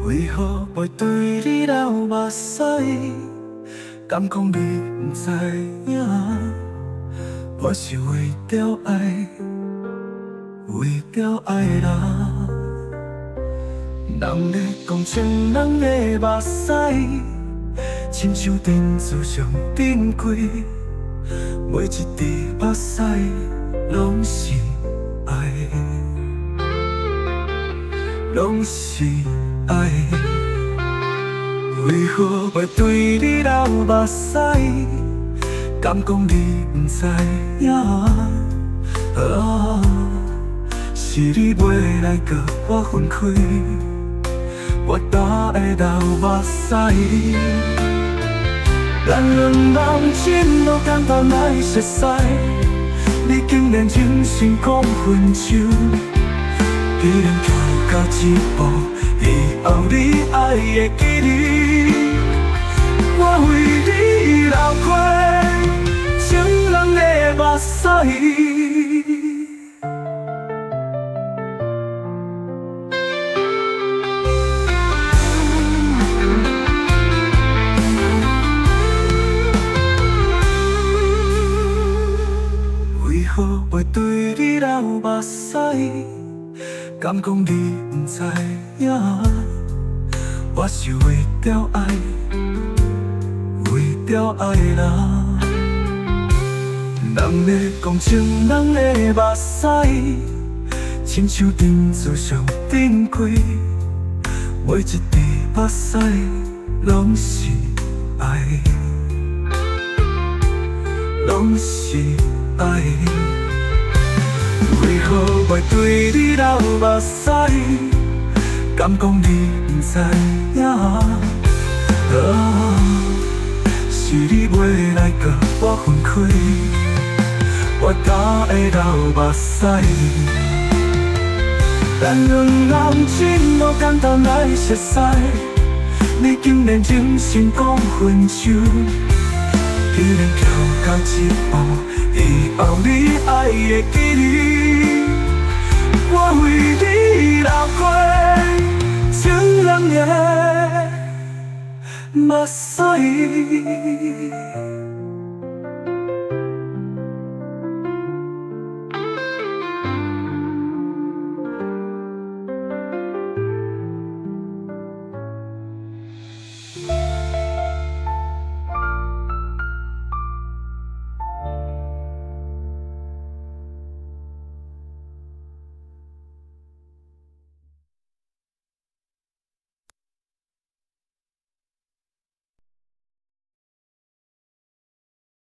为何袂对你流目屎？敢讲你不知影？我是为着爱，为着爱啦。人咧讲情人的目屎，亲像珍珠上珍贵，每一滴目屎拢是爱，拢是爱。为何袂对你流目屎？敢讲你不知影？是你袂来甲我分开，我哪会流目屎？咱两人真路简单来熟悉，你竟然真心讲分手，既然走到这步，以后你爱会记你，我为你流过情人的目屎。为何袂对你流目屎？敢讲你不知影？我是为着爱，为着爱啦。人咧讲情人的目屎，亲像珍珠上珍贵，每一滴目屎拢是爱，拢是爱。为何袂对你流目屎？敢讲你不知影？是你袂来甲我分开，我哪会流目屎？咱两人真路简单来熟悉，你竟然真心讲分手，既然走到这步，以后你爱会记你，我为你流过情人的目屎。